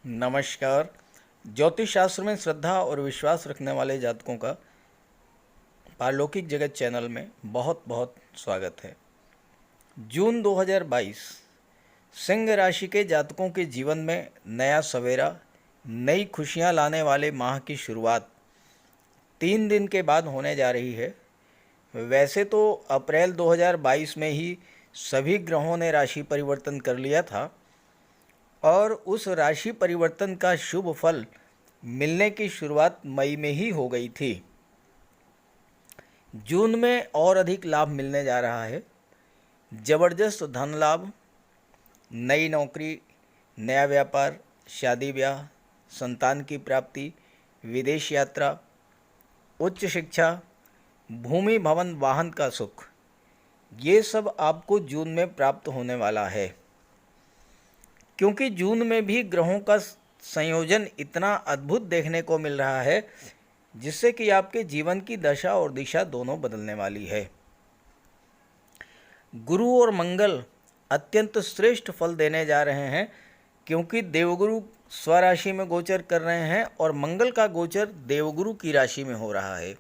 नमस्कार। ज्योतिष शास्त्र में श्रद्धा और विश्वास रखने वाले जातकों का पारलौकिक जगत चैनल में बहुत बहुत स्वागत है। जून 2022 सिंह राशि के जातकों के जीवन में नया सवेरा, नई खुशियां लाने वाले माह की शुरुआत 3 दिन के बाद होने जा रही है। वैसे तो अप्रैल 2022 में ही सभी ग्रहों ने राशि परिवर्तन कर लिया था और उस राशि परिवर्तन का शुभ फल मिलने की शुरुआत मई में ही हो गई थी। जून में और अधिक लाभ मिलने जा रहा है। ज़बरदस्त धन लाभ, नई नौकरी, नया व्यापार, शादी ब्याह, संतान की प्राप्ति, विदेश यात्रा, उच्च शिक्षा, भूमि भवन वाहन का सुख, ये सब आपको जून में प्राप्त होने वाला है। क्योंकि जून में भी ग्रहों का संयोजन इतना अद्भुत देखने को मिल रहा है जिससे कि आपके जीवन की दशा और दिशा दोनों बदलने वाली है। गुरु और मंगल अत्यंत श्रेष्ठ फल देने जा रहे हैं क्योंकि देवगुरु स्वराशि में गोचर कर रहे हैं और मंगल का गोचर देवगुरु की राशि में हो रहा है।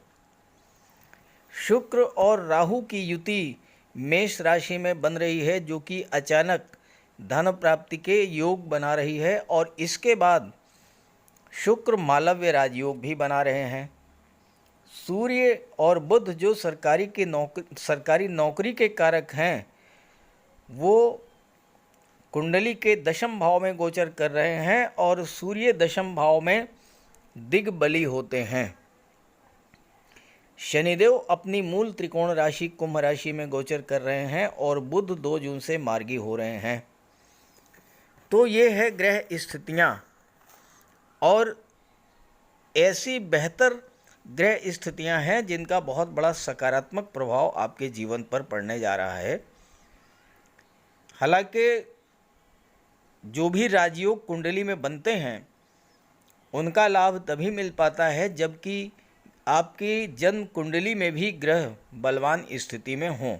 शुक्र और राहु की युति मेष राशि में बन रही है जो कि अचानक धन प्राप्ति के योग बना रही है और इसके बाद शुक्र मालव्य राजयोग भी बना रहे हैं। सूर्य और बुध जो सरकारी नौकरी के कारक हैं वो कुंडली के दशम भाव में गोचर कर रहे हैं और सूर्य दशम भाव में दिग्बली होते हैं। शनिदेव अपनी मूल त्रिकोण राशि कुंभ राशि में गोचर कर रहे हैं और बुध 2 जून से मार्गी हो रहे हैं। तो ये है ग्रह स्थितियाँ और ऐसी बेहतर ग्रह स्थितियाँ हैं जिनका बहुत बड़ा सकारात्मक प्रभाव आपके जीवन पर पड़ने जा रहा है। हालांकि जो भी राजयोग कुंडली में बनते हैं उनका लाभ तभी मिल पाता है जबकि आपकी जन्म कुंडली में भी ग्रह बलवान स्थिति में हों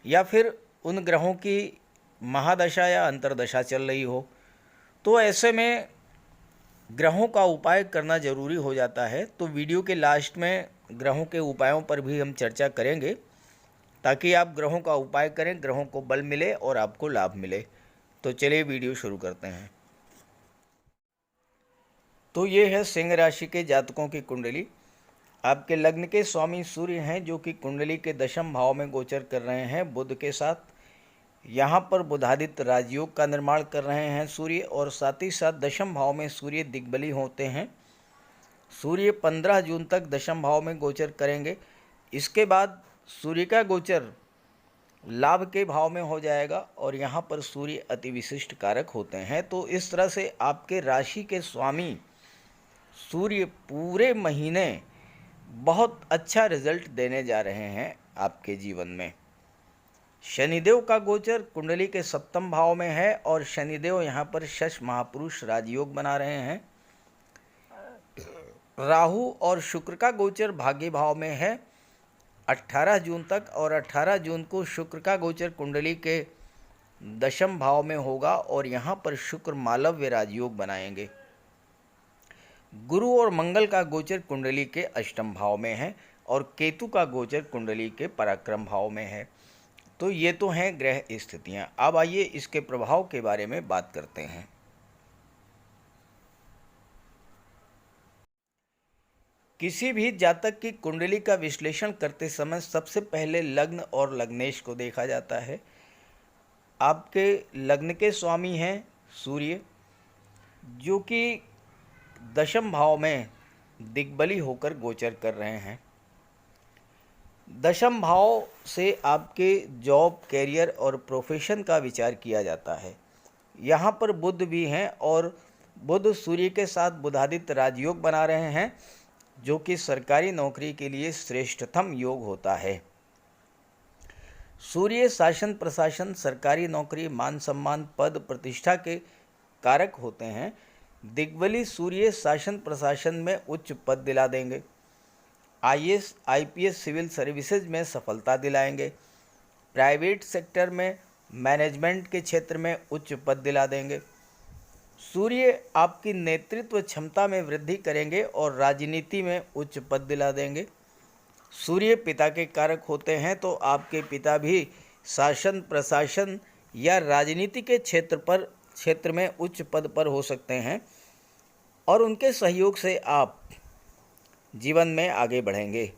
या फिर उन ग्रहों की महादशा या अंतर्दशा चल रही हो। तो ऐसे में ग्रहों का उपाय करना ज़रूरी हो जाता है। तो वीडियो के लास्ट में ग्रहों के उपायों पर भी हम चर्चा करेंगे ताकि आप ग्रहों का उपाय करें, ग्रहों को बल मिले और आपको लाभ मिले। तो चलिए वीडियो शुरू करते हैं। तो ये है सिंह राशि के जातकों की कुंडली। आपके लग्न के स्वामी सूर्य हैं जो कि कुंडली के दशम भाव में गोचर कर रहे हैं बुध के साथ। यहाँ पर बुधादित्य राजयोग का निर्माण कर रहे हैं सूर्य और साथ ही साथ दशम भाव में सूर्य दिग्बली होते हैं। सूर्य 15 जून तक दशम भाव में गोचर करेंगे। इसके बाद सूर्य का गोचर लाभ के भाव में हो जाएगा और यहाँ पर सूर्य अति विशिष्ट कारक होते हैं। तो इस तरह से आपके राशि के स्वामी सूर्य पूरे महीने बहुत अच्छा रिजल्ट देने जा रहे हैं आपके जीवन में। शनिदेव का गोचर कुंडली के सप्तम भाव में है और शनिदेव यहाँ पर शश महापुरुष राजयोग बना रहे हैं। राहु और शुक्र का गोचर भाग्य भाव में है 18 जून तक और 18 जून को शुक्र का गोचर कुंडली के दशम भाव में होगा और यहाँ पर शुक्र मालव्य राजयोग बनाएंगे। गुरु और मंगल का गोचर कुंडली के अष्टम भाव में है और केतु का गोचर कुंडली के पराक्रम भाव में है। तो ये तो हैं ग्रह स्थितियाँ। अब आइए इसके प्रभाव के बारे में बात करते हैं। किसी भी जातक की कुंडली का विश्लेषण करते समय सबसे पहले लग्न और लग्नेश को देखा जाता है। आपके लग्न के स्वामी हैं सूर्य जो कि दशम भाव में दिग्बली होकर गोचर कर रहे हैं। दशम भाव से आपके जॉब, कैरियर और प्रोफेशन का विचार किया जाता है। यहाँ पर बुध भी हैं और बुध सूर्य के साथ बुधादित्य राजयोग बना रहे हैं जो कि सरकारी नौकरी के लिए श्रेष्ठतम योग होता है। सूर्य शासन प्रशासन, सरकारी नौकरी, मान सम्मान, पद प्रतिष्ठा के कारक होते हैं। दिग्बली सूर्य शासन प्रशासन में उच्च पद दिला देंगे। आईएएस, आईपीएस, सिविल सर्विसेज में सफलता दिलाएंगे। प्राइवेट सेक्टर में मैनेजमेंट के क्षेत्र में उच्च पद दिला देंगे। सूर्य आपकी नेतृत्व क्षमता में वृद्धि करेंगे और राजनीति में उच्च पद दिला देंगे। सूर्य पिता के कारक होते हैं, तो आपके पिता भी शासन प्रशासन या राजनीति के क्षेत्र में उच्च पद पर हो सकते हैं और उनके सहयोग से आप जीवन में आगे बढ़ेंगे।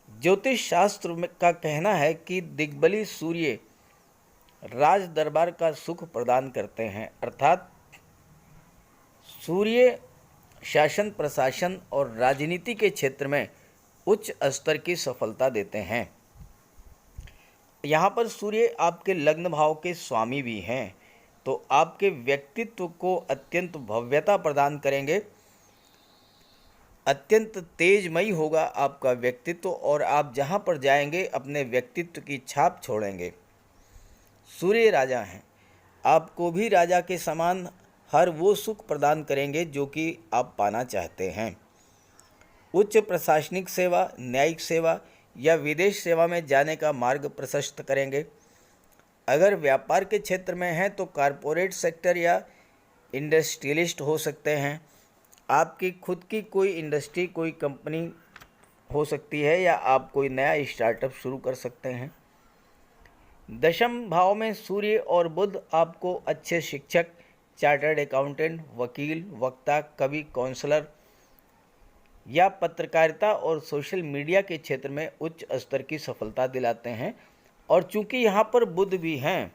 ज्योतिष शास्त्र का कहना है कि दिग्बली सूर्य राज दरबार का सुख प्रदान करते हैं, अर्थात सूर्य शासन प्रशासन और राजनीति के क्षेत्र में उच्च स्तर की सफलता देते हैं। यहाँ पर सूर्य आपके लग्न भाव के स्वामी भी हैं, तो आपके व्यक्तित्व को अत्यंत भव्यता प्रदान करेंगे। अत्यंत तेजमयी होगा आपका व्यक्तित्व और आप जहाँ पर जाएंगे अपने व्यक्तित्व की छाप छोड़ेंगे। सूर्य राजा हैं, आपको भी राजा के समान हर वो सुख प्रदान करेंगे जो कि आप पाना चाहते हैं। उच्च प्रशासनिक सेवा, न्यायिक सेवा या विदेश सेवा में जाने का मार्ग प्रशस्त करेंगे। अगर व्यापार के क्षेत्र में हैं तो कॉरपोरेट सेक्टर या इंडस्ट्रियलिस्ट हो सकते हैं। आपकी खुद की कोई इंडस्ट्री, कोई कंपनी हो सकती है या आप कोई नया स्टार्टअप शुरू कर सकते हैं। दशम भाव में सूर्य और बुध आपको अच्छे शिक्षक, चार्टर्ड अकाउंटेंट, वकील, वक्ता, कवि, काउंसलर या पत्रकारिता और सोशल मीडिया के क्षेत्र में उच्च स्तर की सफलता दिलाते हैं। और चूंकि यहाँ पर बुध भी हैं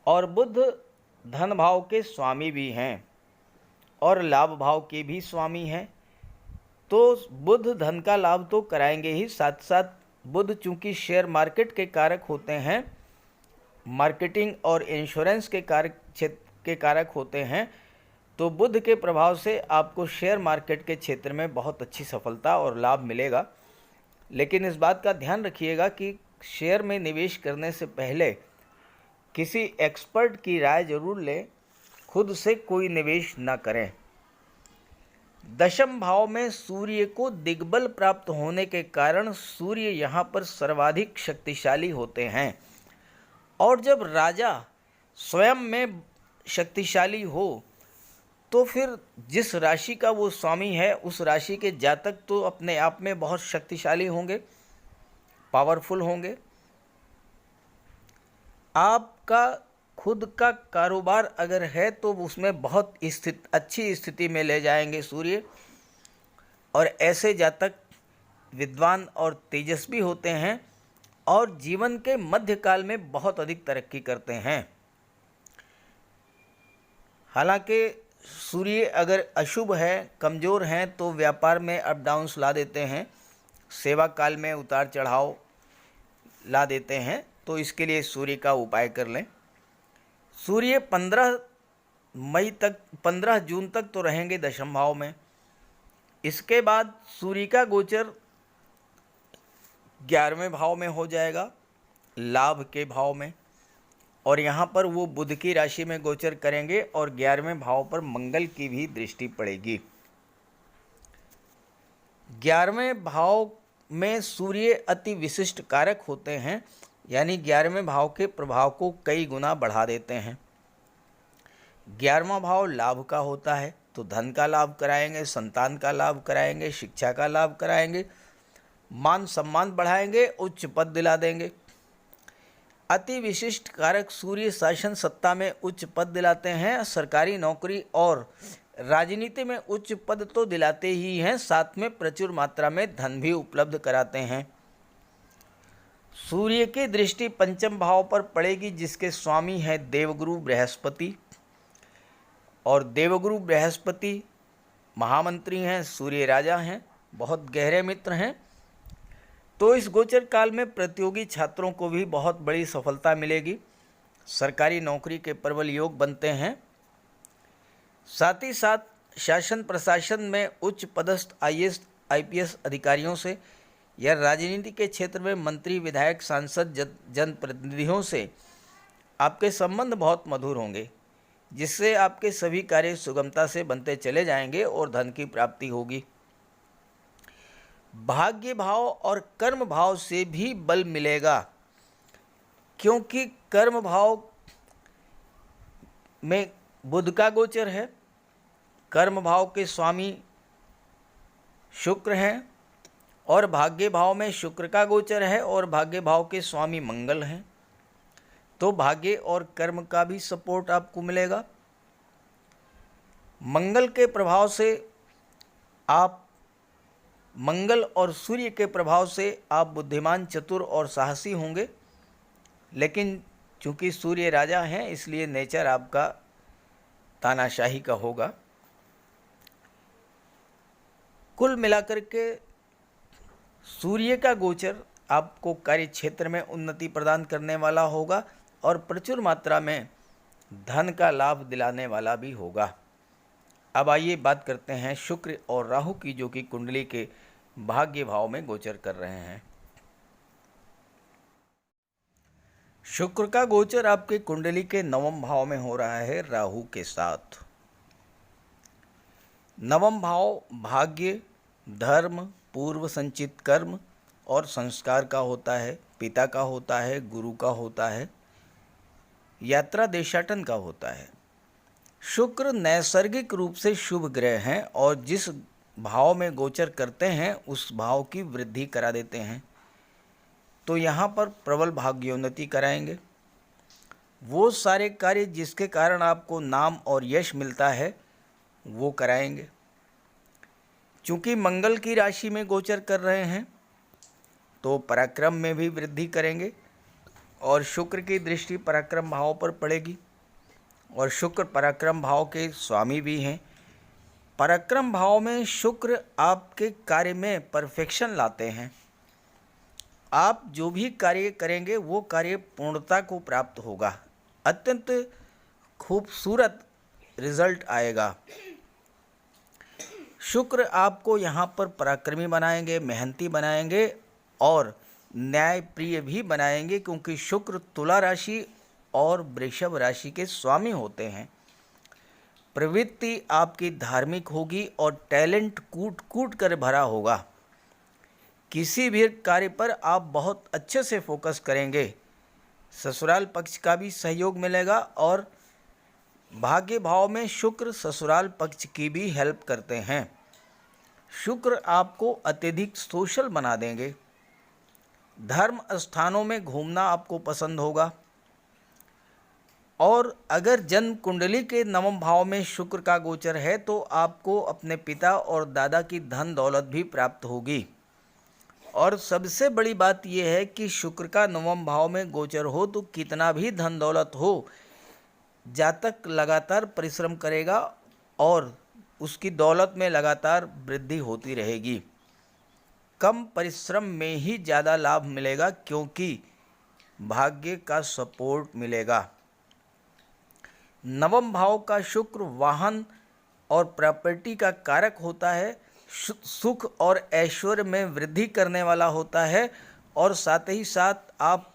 और बुध धन भाव के स्वामी भी हैं और लाभ भाव के भी स्वामी हैं, तो बुध धन का लाभ तो कराएंगे ही, साथ साथ बुध चूंकि शेयर मार्केट के कारक होते हैं, मार्केटिंग और इंश्योरेंस के कारक होते हैं, तो बुध के प्रभाव से आपको शेयर मार्केट के क्षेत्र में बहुत अच्छी सफलता और लाभ मिलेगा। लेकिन इस बात का ध्यान रखिएगा कि शेयर में निवेश करने से पहले किसी एक्सपर्ट की राय जरूर लें, खुद से कोई निवेश न करें। दशम भाव में सूर्य को दिग्बल प्राप्त होने के कारण सूर्य यहाँ पर सर्वाधिक शक्तिशाली होते हैं, और जब राजा स्वयं में शक्तिशाली हो तो फिर जिस राशि का वो स्वामी है उस राशि के जातक तो अपने आप में बहुत शक्तिशाली होंगे, पावरफुल होंगे। आपका खुद का कारोबार अगर है तो उसमें बहुत अच्छी स्थिति में ले जाएंगे सूर्य, और ऐसे जातक विद्वान और तेजस्वी होते हैं और जीवन के मध्यकाल में बहुत अधिक तरक्की करते हैं। हालांकि सूर्य अगर अशुभ है, कमज़ोर हैं, तो व्यापार में अप डाउन्स ला देते हैं, सेवा काल में उतार चढ़ाव ला देते हैं, तो इसके लिए सूर्य का उपाय कर लें। सूर्य 15 जून तक तो रहेंगे दशम भाव में। इसके बाद सूर्य का गोचर 11वें भाव में हो जाएगा, लाभ के भाव में, और यहाँ पर वो बुध की राशि में गोचर करेंगे और 11वें भाव पर मंगल की भी दृष्टि पड़ेगी। 11वें भाव में सूर्य अति विशिष्ट कारक होते हैं, यानी 11वें भाव के प्रभाव को कई गुना बढ़ा देते हैं। 11वां भाव लाभ का होता है, तो धन का लाभ कराएंगे, संतान का लाभ कराएंगे, शिक्षा का लाभ कराएंगे, मान सम्मान बढ़ाएंगे, उच्च पद दिला देंगे। अति विशिष्ट कारक सूर्य शासन सत्ता में उच्च पद दिलाते हैं, सरकारी नौकरी और राजनीति में उच्च पद तो दिलाते ही हैं, साथ में प्रचुर मात्रा में धन भी उपलब्ध कराते हैं। सूर्य की दृष्टि पंचम भाव पर पड़ेगी, जिसके स्वामी हैं देवगुरु बृहस्पति, और देवगुरु बृहस्पति महामंत्री हैं, सूर्य राजा हैं, बहुत गहरे मित्र हैं। तो इस गोचर काल में प्रतियोगी छात्रों को भी बहुत बड़ी सफलता मिलेगी, सरकारी नौकरी के प्रबल योग बनते हैं। साथ ही साथ शासन प्रशासन में उच्च पदस्थ IAS IPS अधिकारियों से या राजनीति के क्षेत्र में मंत्री, विधायक, सांसद, जनप्रतिनिधियों से आपके संबंध बहुत मधुर होंगे, जिससे आपके सभी कार्य सुगमता से बनते चले जाएंगे और धन की प्राप्ति होगी। भाग्य भाव और कर्म भाव से भी बल मिलेगा, क्योंकि कर्म भाव में बुध का गोचर है, कर्म भाव के स्वामी शुक्र हैं और भाग्य भाव में शुक्र का गोचर है और भाग्य भाव के स्वामी मंगल हैं। तो भाग्य और कर्म का भी सपोर्ट आपको मिलेगा। मंगल के प्रभाव से आप मंगल और सूर्य के प्रभाव से आप बुद्धिमान, चतुर और साहसी होंगे, लेकिन चूंकि सूर्य राजा हैं इसलिए नेचर आपका तानाशाही का होगा। कुल मिलाकर के सूर्य का गोचर आपको कार्य क्षेत्र में उन्नति प्रदान करने वाला होगा और प्रचुर मात्रा में धन का लाभ दिलाने वाला भी होगा। अब आइए बात करते हैं शुक्र और राहु की, जो कि कुंडली के भाग्य भाव में गोचर कर रहे हैं। शुक्र का गोचर आपके कुंडली के नवम भाव में हो रहा है राहु के साथ। नवम भाव भाग्य, धर्म, पूर्व संचित कर्म और संस्कार का होता है, पिता का होता है, गुरु का होता है, यात्रा देशाटन का होता है। शुक्र नैसर्गिक रूप से शुभ ग्रह हैं और जिस भाव में गोचर करते हैं उस भाव की वृद्धि करा देते हैं। तो यहाँ पर प्रबल भाग्योन्नति कराएंगे। वो सारे कार्य जिसके कारण आपको नाम और यश मिलता है वो कराएंगे। चूँकि मंगल की राशि में गोचर कर रहे हैं तो पराक्रम में भी वृद्धि करेंगे और शुक्र की दृष्टि पराक्रम भाव पर पड़ेगी और शुक्र पराक्रम भाव के स्वामी भी हैं। पराक्रम भाव में शुक्र आपके कार्य में परफेक्शन लाते हैं। आप जो भी कार्य करेंगे वो कार्य पूर्णता को प्राप्त होगा, अत्यंत खूबसूरत रिजल्ट आएगा। शुक्र आपको यहाँ पर पराक्रमी बनाएंगे, मेहनती बनाएंगे और न्यायप्रिय भी बनाएंगे, क्योंकि शुक्र तुला राशि और वृषभ राशि के स्वामी होते हैं। प्रवृत्ति आपकी धार्मिक होगी और टैलेंट कूट कूट कर भरा होगा। किसी भी कार्य पर आप बहुत अच्छे से फोकस करेंगे। ससुराल पक्ष का भी सहयोग मिलेगा और भाग्य भाव में शुक्र ससुराल पक्ष की भी हेल्प करते हैं। शुक्र आपको अत्यधिक सोशल बना देंगे। धर्म स्थानों में घूमना आपको पसंद होगा और अगर जन्म कुंडली के नवम भाव में शुक्र का गोचर है तो आपको अपने पिता और दादा की धन दौलत भी प्राप्त होगी। और सबसे बड़ी बात यह है कि शुक्र का नवम भाव में गोचर हो तो कितना भी धन दौलत हो, जातक लगातार परिश्रम करेगा और उसकी दौलत में लगातार वृद्धि होती रहेगी। कम परिश्रम में ही ज़्यादा लाभ मिलेगा क्योंकि भाग्य का सपोर्ट मिलेगा। नवम भाव का शुक्र वाहन और प्रॉपर्टी का कारक होता है, सुख और ऐश्वर्य में वृद्धि करने वाला होता है और साथ ही साथ आप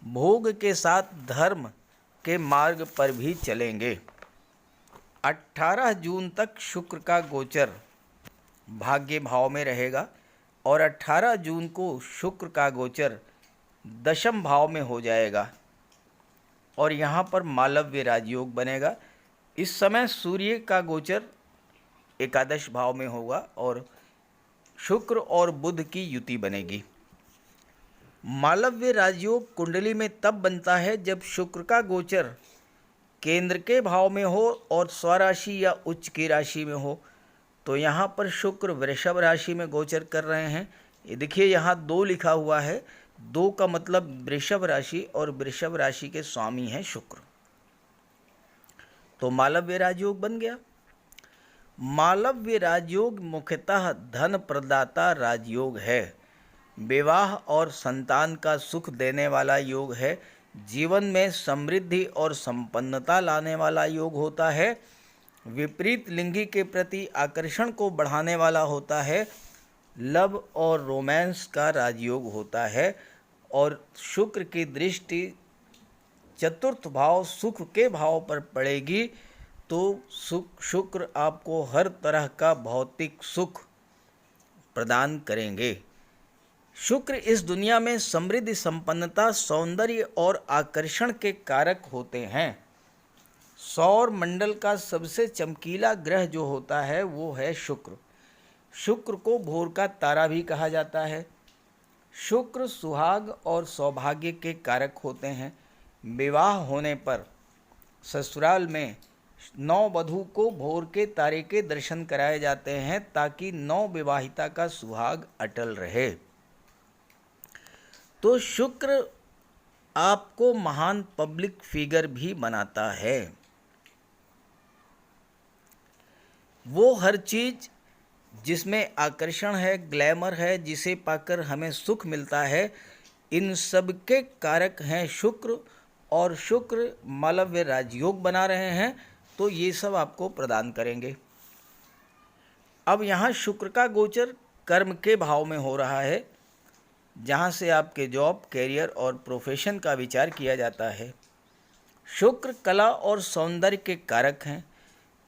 भोग के साथ धर्म के मार्ग पर भी चलेंगे। 18 जून तक शुक्र का गोचर भाग्य भाव में रहेगा और 18 जून को शुक्र का गोचर दशम भाव में हो जाएगा और यहाँ पर मालव्य राजयोग बनेगा। इस समय सूर्य का गोचर एकादश भाव में होगा और शुक्र और बुध की युति बनेगी। मालव्य राजयोग कुंडली में तब बनता है जब शुक्र का गोचर केंद्र के भाव में हो और स्वराशि या उच्च की राशि में हो। तो यहाँ पर शुक्र वृषभ राशि में गोचर कर रहे हैं। ये देखिए यहाँ 2 लिखा हुआ है, 2 का मतलब वृषभ राशि और वृषभ राशि के स्वामी हैं शुक्र। तो मालव्य राजयोग बन गया। मालव्य राजयोग मुख्यतः धन प्रदाता राजयोग है, विवाह और संतान का सुख देने वाला योग है, जीवन में समृद्धि और संपन्नता लाने वाला योग होता है, विपरीत लिंगी के प्रति आकर्षण को बढ़ाने वाला होता है, लव और रोमांस का राजयोग होता है और शुक्र की दृष्टि चतुर्थ भाव सुख के भाव पर पड़ेगी तो शुक्र आपको हर तरह का भौतिक सुख प्रदान करेंगे। शुक्र इस दुनिया में समृद्धि, संपन्नता, सौंदर्य और आकर्षण के कारक होते हैं। सौर मंडल का सबसे चमकीला ग्रह जो होता है वो है शुक्र। शुक्र को भोर का तारा भी कहा जाता है। शुक्र सुहाग और सौभाग्य के कारक होते हैं। विवाह होने पर ससुराल में नववधू को भोर के तारे के दर्शन कराए जाते हैं ताकि नव विवाहिता का सुहाग अटल रहे। तो शुक्र आपको महान पब्लिक फिगर भी बनाता है। वो हर चीज़ जिसमें आकर्षण है, ग्लैमर है, जिसे पाकर हमें सुख मिलता है, इन सब के कारक हैं शुक्र। और शुक्र मालव्य राजयोग बना रहे हैं तो ये सब आपको प्रदान करेंगे। अब यहाँ शुक्र का गोचर कर्म के भाव में हो रहा है, जहाँ से आपके जॉब, कैरियर और प्रोफेशन का विचार किया जाता है। शुक्र कला और सौंदर्य के कारक हैं,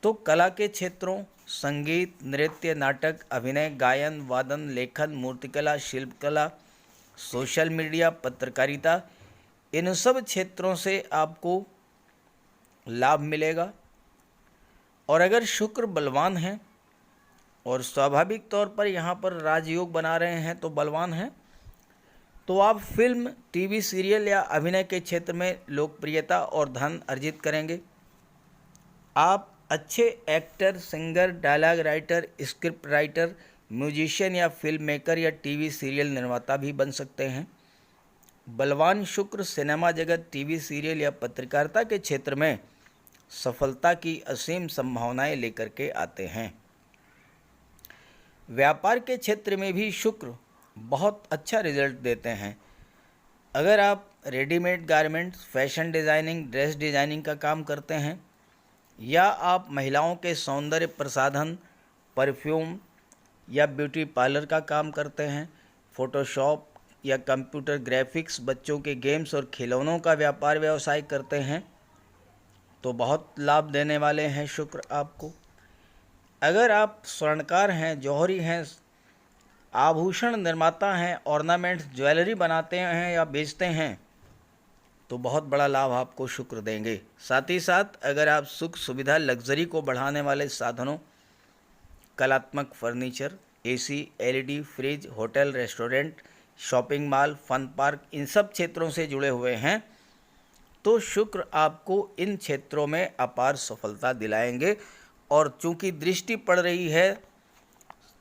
तो कला के क्षेत्रों संगीत, नृत्य, नाटक, अभिनय, गायन, वादन, लेखन, मूर्तिकला, शिल्पकला, सोशल मीडिया, पत्रकारिता, इन सब क्षेत्रों से आपको लाभ मिलेगा। और अगर शुक्र बलवान है और स्वाभाविक तौर पर यहाँ पर राजयोग बना रहे हैं तो बलवान हैं, तो आप फिल्म, टीवी सीरियल या अभिनय के क्षेत्र में लोकप्रियता और धन अर्जित करेंगे। आप अच्छे actor, singer, dialogue writer, script writer, musician या फिल्म मेकर या टीवी सीरियल निर्माता भी बन सकते हैं। बलवान शुक्र सिनेमा जगत, टीवी सीरियल या पत्रकारिता के क्षेत्र में सफलता की असीम संभावनाएं लेकर के आते हैं। व्यापार के क्षेत्र में भी शुक्र बहुत अच्छा रिजल्ट देते हैं। अगर आप readymade garments, fashion designing, dress designing का काम करते हैं, या आप महिलाओं के सौंदर्य प्रसाधन, परफ्यूम या ब्यूटी पार्लर का काम करते हैं, फोटोशॉप या कंप्यूटर ग्राफिक्स, बच्चों के गेम्स और खिलौनों का व्यापार व्यवसाय करते हैं, तो बहुत लाभ देने वाले हैं शुक्र आपको। अगर आप स्वर्णकार हैं, जौहरी हैं, आभूषण निर्माता हैं, ऑर्नामेंट्स, ज्वेलरी बनाते हैं या बेचते हैं, तो बहुत बड़ा लाभ आपको शुक्र देंगे। साथ ही साथ अगर आप सुख, सुविधा, लग्जरी को बढ़ाने वाले साधनों, कलात्मक furniture, AC, LED, fridge, hotel, restaurant, shopping mall, fun park, इन सब क्षेत्रों से जुड़े हुए हैं, तो शुक्र आपको इन क्षेत्रों में अपार सफलता दिलाएंगे। और चूंकि दृष्टि पड़ रही है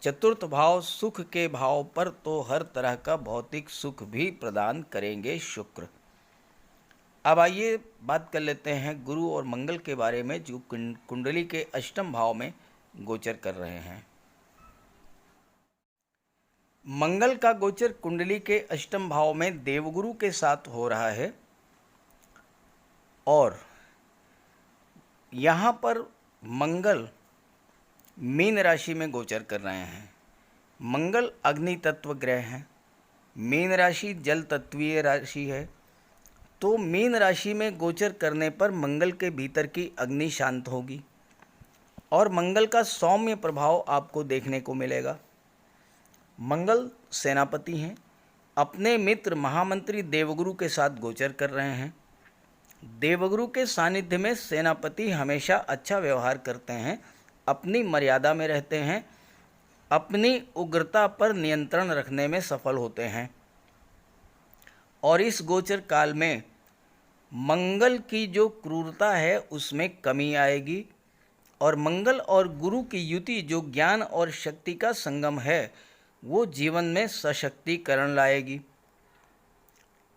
चतुर्थ भाव सुख के भाव पर, तो हर तरह का भौतिक सुख भी प्रदान करेंगे शुक्र। अब आइए बात कर लेते हैं गुरु और मंगल के बारे में, जो कुंडली के अष्टम भाव में गोचर कर रहे हैं। मंगल का गोचर कुंडली के अष्टम भाव में देवगुरु के साथ हो रहा है और यहाँ पर मंगल मीन राशि में गोचर कर रहे हैं। मंगल अग्नि तत्व ग्रह हैं, मीन राशि जल तत्वीय राशि है, तो मीन राशि में गोचर करने पर मंगल के भीतर की अग्नि शांत होगी और मंगल का सौम्य प्रभाव आपको देखने को मिलेगा। मंगल सेनापति हैं, अपने मित्र महामंत्री देवगुरु के साथ गोचर कर रहे हैं। देवगुरु के सानिध्य में सेनापति हमेशा अच्छा व्यवहार करते हैं, अपनी मर्यादा में रहते हैं, अपनी उग्रता पर नियंत्रण रखने में सफल होते हैं। और इस गोचर काल में मंगल की जो क्रूरता है उसमें कमी आएगी और मंगल और गुरु की युति जो ज्ञान और शक्ति का संगम है वो जीवन में सशक्तिकरण लाएगी।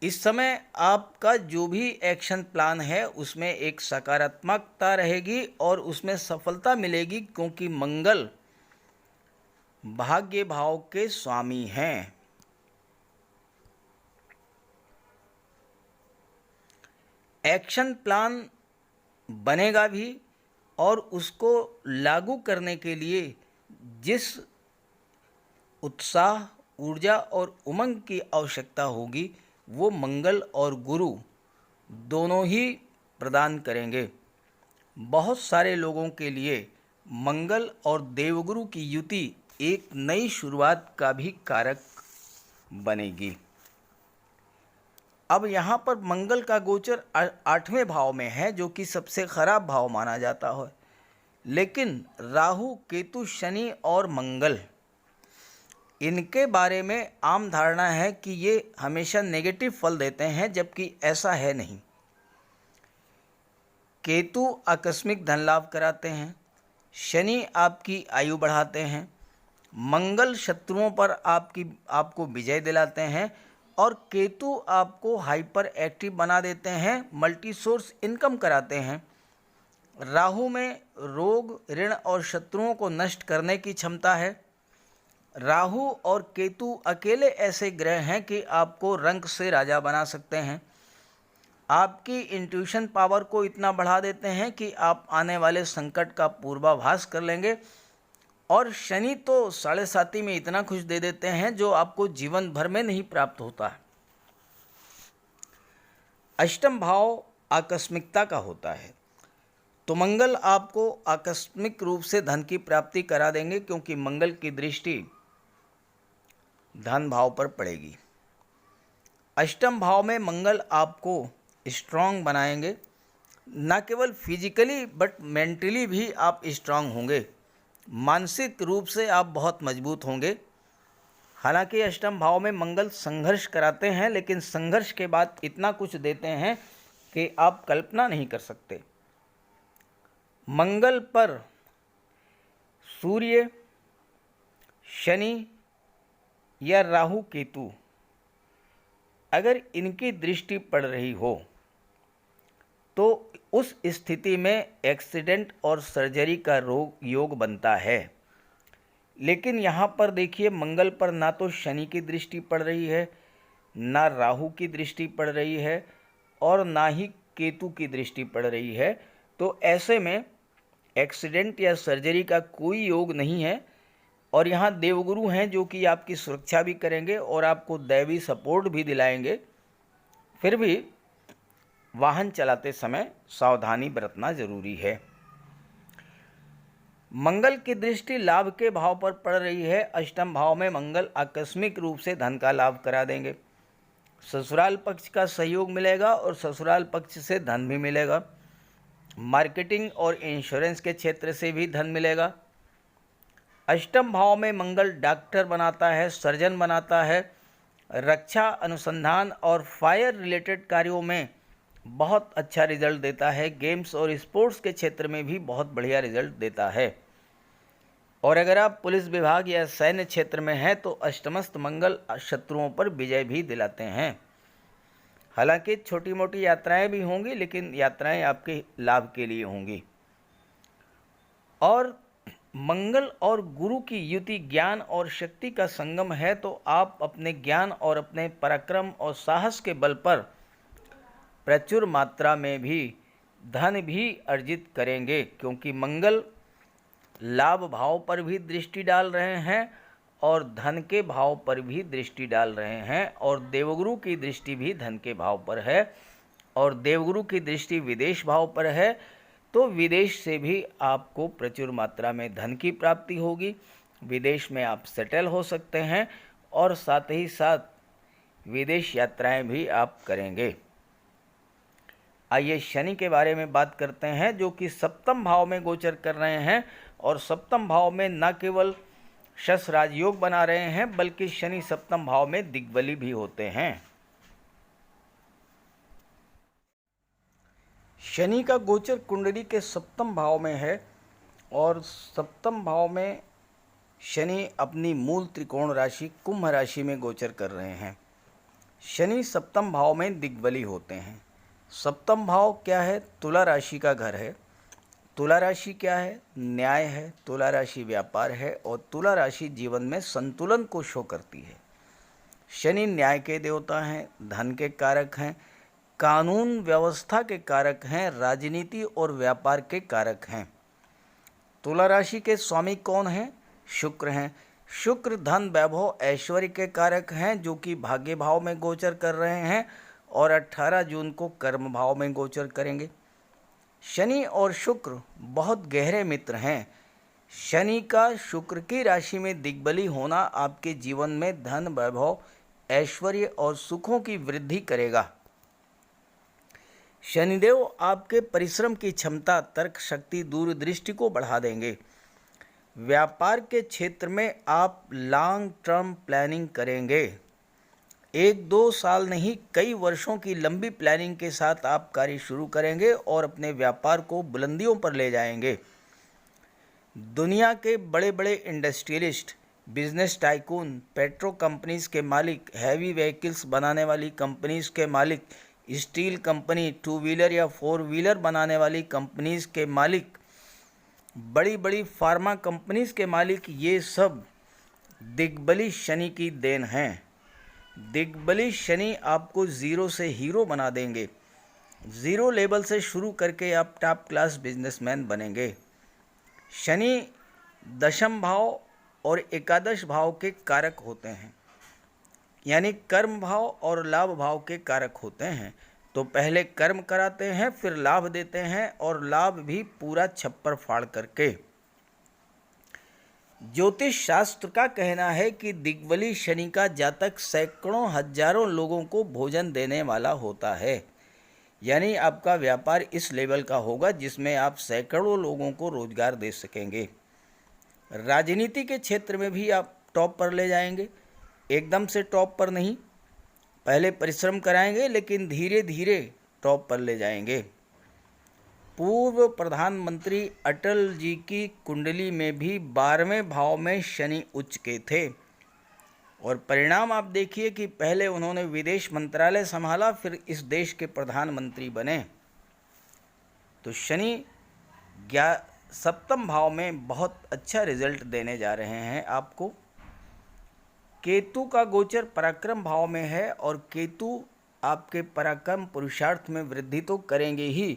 इस समय आपका जो भी एक्शन प्लान है उसमें एक सकारात्मकता रहेगी और उसमें सफलता मिलेगी, क्योंकि मंगल भाग्य भाव के स्वामी हैं। एक्शन प्लान बनेगा भी और उसको लागू करने के लिए जिस उत्साह, ऊर्जा और उमंग की आवश्यकता होगी वो मंगल और गुरु दोनों ही प्रदान करेंगे। बहुत सारे लोगों के लिए मंगल और देवगुरु की युति एक नई शुरुआत का भी कारक बनेगी। अब यहाँ पर मंगल का गोचर 8वें भाव में है, जो कि सबसे खराब भाव माना जाता है। लेकिन राहु, केतु, शनि और मंगल, इनके बारे में आम धारणा है कि ये हमेशा नेगेटिव फल देते हैं, जबकि ऐसा है नहीं। केतु आकस्मिक धन लाभ कराते हैं, शनि आपकी आयु बढ़ाते हैं, मंगल शत्रुओं पर आपको विजय दिलाते हैं, और केतु आपको हाइपर एक्टिव बना देते हैं, मल्टी सोर्स इनकम कराते हैं। राहु में रोग, ऋण और शत्रुओं को नष्ट करने की क्षमता है। राहु और केतु अकेले ऐसे ग्रह हैं कि आपको रंक से राजा बना सकते हैं। आपकी इंट्यूशन पावर को इतना बढ़ा देते हैं कि आप आने वाले संकट का पूर्वाभास कर लेंगे। और शनि तो 7.5 में इतना खुश दे देते हैं जो आपको जीवन भर में नहीं प्राप्त होता है। अष्टम भाव आकस्मिकता का होता है, तो मंगल आपको आकस्मिक रूप से धन की प्राप्ति करा देंगे, क्योंकि मंगल की दृष्टि धन भाव पर पड़ेगी। अष्टम भाव में मंगल आपको स्ट्रांग बनाएंगे, न केवल फिजिकली बट मेंटली भी आप स्ट्रांग होंगे। मानसिक रूप से आप बहुत मजबूत होंगे। हालांकि अष्टम भाव में मंगल संघर्ष कराते हैं, लेकिन संघर्ष के बाद इतना कुछ देते हैं कि आप कल्पना नहीं कर सकते। मंगल पर सूर्य, शनि या राहु, केतु, अगर इनकी दृष्टि पड़ रही हो तो उस स्थिति में एक्सीडेंट और सर्जरी का योग बनता है। लेकिन यहाँ पर देखिए, मंगल पर ना तो शनि की दृष्टि पड़ रही है, ना राहु की दृष्टि पड़ रही है, और ना ही केतु की दृष्टि पड़ रही है। तो ऐसे में एक्सीडेंट या सर्जरी का कोई योग नहीं है। और यहाँ देवगुरु हैं जो कि आपकी सुरक्षा भी करेंगे और आपको दैवी सपोर्ट भी दिलाएंगे। फिर भी वाहन चलाते समय सावधानी बरतना जरूरी है। मंगल की दृष्टि लाभ के भाव पर पड़ रही है। अष्टम भाव में मंगल आकस्मिक रूप से धन का लाभ करा देंगे। ससुराल पक्ष का सहयोग मिलेगा और ससुराल पक्ष से धन भी मिलेगा। मार्केटिंग और इंश्योरेंस के क्षेत्र से भी धन मिलेगा। अष्टम भाव में मंगल डॉक्टर बनाता है, सर्जन बनाता है, रक्षा अनुसंधान और फायर रिलेटेड कार्यों में बहुत अच्छा रिजल्ट देता है। गेम्स और स्पोर्ट्स के क्षेत्र में भी बहुत बढ़िया रिजल्ट देता है। और अगर आप पुलिस विभाग या सैन्य क्षेत्र में हैं तो अष्टमस्थ मंगल शत्रुओं पर विजय भी दिलाते हैं। हालांकि छोटी मोटी यात्राएं भी होंगी, लेकिन यात्राएं आपके लाभ के लिए होंगी। और मंगल और गुरु की युति ज्ञान और शक्ति का संगम है, तो आप अपने ज्ञान और अपने पराक्रम और साहस के बल पर प्रचुर मात्रा में भी धन भी अर्जित करेंगे, क्योंकि मंगल लाभ भाव पर भी दृष्टि डाल रहे हैं और धन के भाव पर भी दृष्टि डाल रहे हैं। और देवगुरु की दृष्टि भी धन के भाव पर है, और देवगुरु की दृष्टि विदेश भाव पर है। तो विदेश से भी आपको प्रचुर मात्रा में धन की प्राप्ति होगी। विदेश में आप सेटल हो सकते हैं और साथ ही साथ विदेश यात्राएं भी आप करेंगे। आइए शनि के बारे में बात करते हैं, जो कि सप्तम भाव में गोचर कर रहे हैं। और सप्तम भाव में न केवल शश राजयोग बना रहे हैं, बल्कि शनि सप्तम भाव में दिग्बली भी होते हैं। शनि का गोचर कुंडली के सप्तम भाव में है, और सप्तम भाव में शनि अपनी मूल त्रिकोण राशि कुंभ राशि में गोचर कर रहे हैं। शनि सप्तम भाव में दिग्बली होते हैं। सप्तम भाव क्या है? तुला राशि का घर है। तुला राशि क्या है? न्याय है। तुला राशि व्यापार है, और तुला राशि जीवन में संतुलन को शो करती है। शनि न्याय के देवता हैं, धन के कारक हैं, कानून व्यवस्था के कारक हैं, राजनीति और व्यापार के कारक हैं। तुला राशि के स्वामी कौन हैं? शुक्र हैं। शुक्र धन, वैभव, ऐश्वर्य के कारक हैं, जो कि भाग्य भाव में गोचर कर रहे हैं और 18 जून को कर्म भाव में गोचर करेंगे। शनि और शुक्र बहुत गहरे मित्र हैं। शनि का शुक्र की राशि में दिग्बली होना आपके जीवन में धन, वैभव, ऐश्वर्य और सुखों की वृद्धि करेगा। शनिदेव आपके परिश्रम की क्षमता, तर्क शक्ति, दूरदृष्टि को बढ़ा देंगे। व्यापार के क्षेत्र में आप लॉन्ग टर्म प्लानिंग करेंगे। 1-2 साल नहीं, कई वर्षों की लंबी प्लानिंग के साथ आप कार्य शुरू करेंगे और अपने व्यापार को बुलंदियों पर ले जाएंगे। दुनिया के बड़े बड़े industrialist, business tycoon, petro companies के मालिक, हैवी व्हीकल्स बनाने वाली कंपनीज के मालिक, स्टील कंपनी, 2 व्हीलर या 4 व्हीलर बनाने वाली कंपनीज के मालिक, बड़ी बड़ी फार्मा कंपनीज के मालिक, ये सब दिग्बली शनि की देन हैं। दिग्बली शनि आपको ज़ीरो से हीरो बना देंगे। ज़ीरो लेवल से शुरू करके आप टॉप क्लास बिजनेसमैन बनेंगे। शनि दशम भाव और एकादश भाव के कारक होते हैं, यानी कर्म भाव और लाभ भाव के कारक होते हैं। तो पहले कर्म कराते हैं, फिर लाभ देते हैं, और लाभ भी पूरा छप्पर फाड़ करके। ज्योतिष शास्त्र का कहना है कि दिग्बली शनि का जातक सैकड़ों हजारों लोगों को भोजन देने वाला होता है। यानी आपका व्यापार इस लेवल का होगा जिसमें आप सैकड़ों लोगों को रोजगार दे सकेंगे। राजनीति के क्षेत्र में भी आप टॉप पर ले जाएंगे। एकदम से टॉप पर नहीं, पहले परिश्रम कराएंगे, लेकिन धीरे धीरे टॉप पर ले जाएंगे। पूर्व प्रधानमंत्री अटल जी की कुंडली में भी 12वें भाव में शनि उच्च के थे, और परिणाम आप देखिए कि पहले उन्होंने विदेश मंत्रालय संभाला, फिर इस देश के प्रधानमंत्री बने। तो शनि सप्तम भाव में बहुत अच्छा रिजल्ट देने जा रहे हैं आपको। केतु का गोचर पराक्रम भाव में है, और केतु आपके पराक्रम पुरुषार्थ में वृद्धि तो करेंगे ही।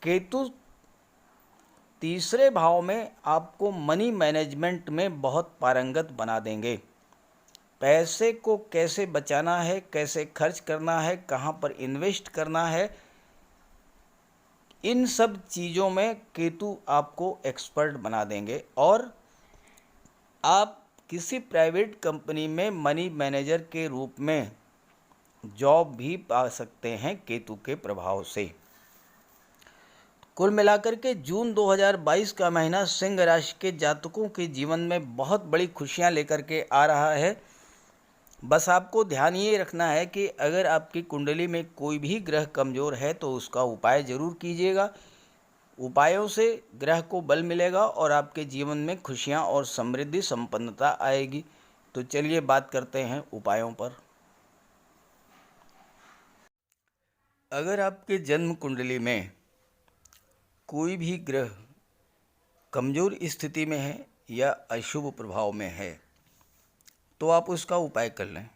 केतु तीसरे भाव में आपको मनी मैनेजमेंट में बहुत पारंगत बना देंगे। पैसे को कैसे बचाना है, कैसे खर्च करना है, कहाँ पर इन्वेस्ट करना है, इन सब चीज़ों में केतु आपको एक्सपर्ट बना देंगे, और आप किसी प्राइवेट कंपनी में मनी मैनेजर के रूप में जॉब भी पा सकते हैं केतु के प्रभाव से। कुल मिलाकर के जून 2022 का महीना सिंह राशि के जातकों के जीवन में बहुत बड़ी खुशियां लेकर के आ रहा है। बस आपको ध्यान ये रखना है कि अगर आपकी कुंडली में कोई भी ग्रह कमज़ोर है तो उसका उपाय ज़रूर कीजिएगा। उपायों से ग्रह को बल मिलेगा और आपके जीवन में खुशियां और समृद्धि संपन्नता आएगी। तो चलिए बात करते हैं उपायों पर। अगर आपके जन्म कुंडली में कोई भी ग्रह कमज़ोर स्थिति में है या अशुभ प्रभाव में है तो आप उसका उपाय कर लें।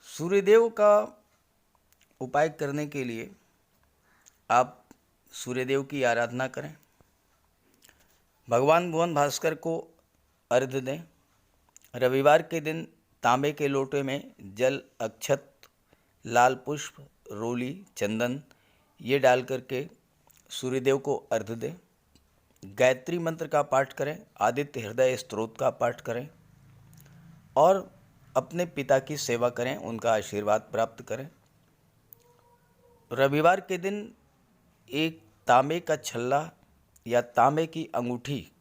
सूर्यदेव का उपाय करने के लिए आप सूर्यदेव की आराधना करें, भगवान भुवन भास्कर को अर्घ्य दें। रविवार के दिन तांबे के लोटे में जल, अक्षत, लाल पुष्प, रोली, चंदन ये डाल करके सूर्यदेव को अर्घ्य दें। गायत्री मंत्र का पाठ करें, आदित्य हृदय स्तोत्र का पाठ करें, और अपने पिता की सेवा करें, उनका आशीर्वाद प्राप्त करें। रविवार के दिन एक तांबे का छल्ला या तांबे की अंगूठी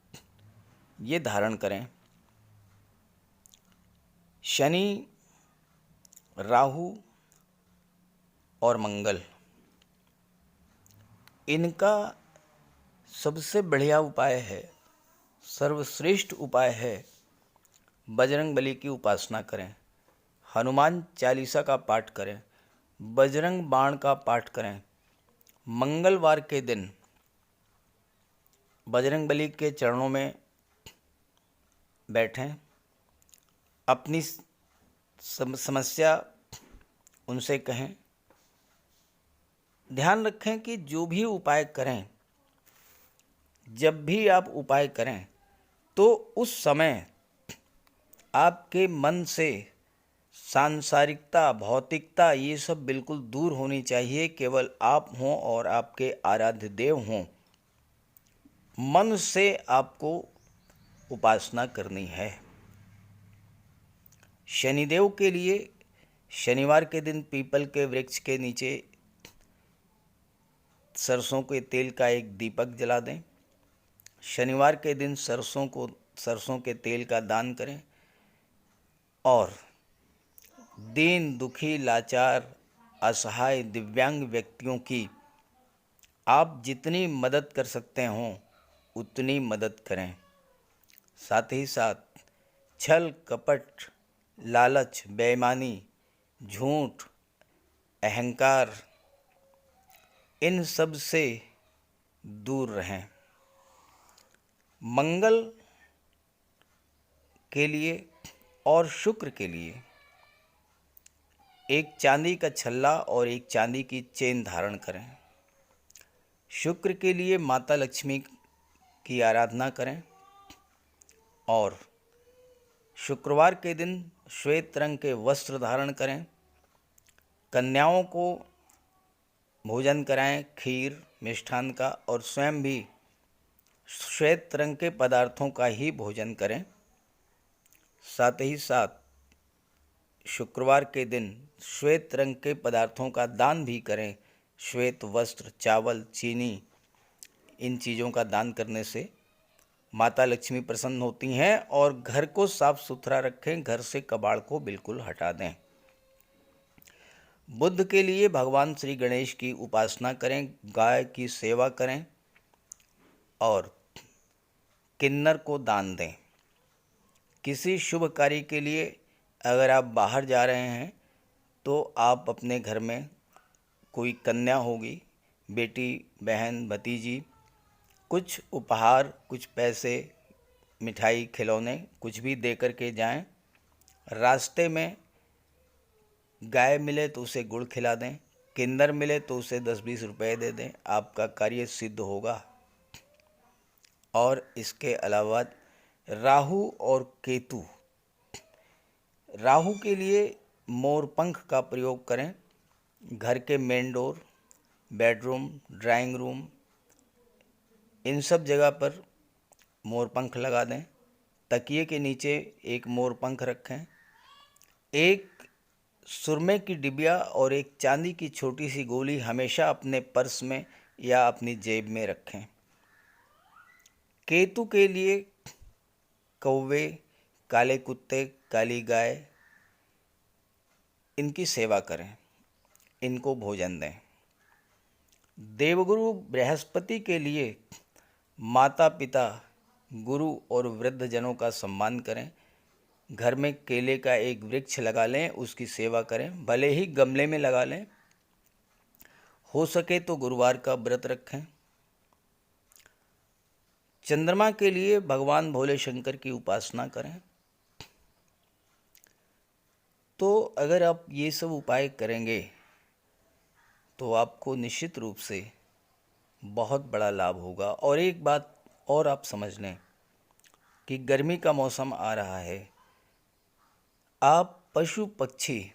ये धारण करें। शनि, राहु और मंगल, इनका सबसे बढ़िया उपाय है, सर्वश्रेष्ठ उपाय है, बजरंग बली की उपासना करें, हनुमान चालीसा का पाठ करें, बजरंग बाण का पाठ करें। मंगलवार के दिन बजरंग बली के चरणों में बैठें, अपनी समस्या उनसे कहें। ध्यान रखें कि जो भी उपाय करें, जब भी आप उपाय करें तो उस समय आपके मन से सांसारिकता, भौतिकता ये सब बिल्कुल दूर होनी चाहिए। केवल आप हों और आपके आराध्य देव हों। मन से आपको उपासना करनी है। शनिदेव के लिए शनिवार के दिन पीपल के वृक्ष के नीचे सरसों के तेल का एक दीपक जला दें। शनिवार के दिन सरसों के तेल का दान करें। और दीन दुखी लाचार असहाय दिव्यांग व्यक्तियों की आप जितनी मदद कर सकते हों उतनी मदद करें। साथ ही साथ छल कपट, लालच, बेईमानी, झूठ, अहंकार, इन सब से दूर रहें। मंगल के लिए और शुक्र के लिए एक चांदी का छल्ला और एक चांदी की चेन धारण करें। शुक्र के लिए माता लक्ष्मी की आराधना करें और शुक्रवार के दिन श्वेत रंग के वस्त्र धारण करें। कन्याओं को भोजन कराएं, खीर मिष्ठान का, और स्वयं भी श्वेत रंग के पदार्थों का ही भोजन करें। साथ ही साथ शुक्रवार के दिन श्वेत रंग के पदार्थों का दान भी करें। श्वेत वस्त्र, चावल, चीनी, इन चीज़ों का दान करने से माता लक्ष्मी प्रसन्न होती हैं। और घर को साफ सुथरा रखें, घर से कबाड़ को बिल्कुल हटा दें। बुध के लिए भगवान श्री गणेश की उपासना करें, गाय की सेवा करें और किन्नर को दान दें। किसी शुभ कार्य के लिए अगर आप बाहर जा रहे हैं तो आप अपने घर में कोई कन्या होगी, बेटी, बहन, भतीजी, कुछ उपहार, कुछ पैसे, मिठाई, खिलौने, कुछ भी दे कर के जाएं। रास्ते में गाय मिले तो उसे गुड़ खिला दें, किन्नर मिले तो उसे 10-20 रुपए दे दें, आपका कार्य सिद्ध होगा। और इसके अलावा राहु और केतु, राहु के लिए मोर पंख का प्रयोग करें। घर के main door, bedroom, drawing room, इन सब जगह पर मोर पंख लगा दें। तकिए के नीचे एक मोर पंख रखें। एक सुरमे की डिबिया और एक चांदी की छोटी सी गोली हमेशा अपने पर्स में या अपनी जेब में रखें। केतु के लिए कौवे, काले कुत्ते, काली गाय, इनकी सेवा करें, इनको भोजन दें। देवगुरु बृहस्पति के लिए माता पिता, गुरु और वृद्धजनों का सम्मान करें। घर में केले का एक वृक्ष लगा लें, उसकी सेवा करें, भले ही गमले में लगा लें। हो सके तो गुरुवार का व्रत रखें। चंद्रमा के लिए भगवान भोले शंकर की उपासना करें। तो अगर आप ये सब उपाय करेंगे तो आपको निश्चित रूप से बहुत बड़ा लाभ होगा। और एक बात और आप समझ लें कि गर्मी का मौसम आ रहा है। आप पशु पक्षी,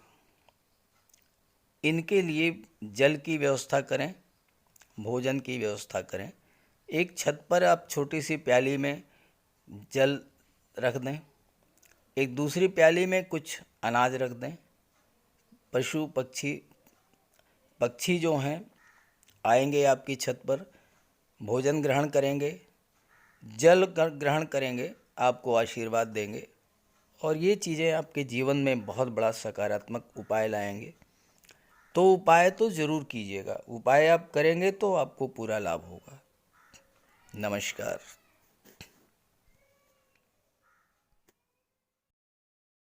इनके लिए जल की व्यवस्था करें, भोजन की व्यवस्था करें। एक छत पर आप छोटी सी प्याली में जल रख दें, एक दूसरी प्याली में कुछ अनाज रख दें। पशु पक्षी जो हैं आएंगे आपकी छत पर, भोजन ग्रहण करेंगे, जल ग्रहण करेंगे, आपको आशीर्वाद देंगे। और ये चीज़ें आपके जीवन में बहुत बड़ा सकारात्मक उपाय लाएंगे। तो उपाय तो ज़रूर कीजिएगा। उपाय आप करेंगे तो आपको पूरा लाभ होगा। नमस्कार।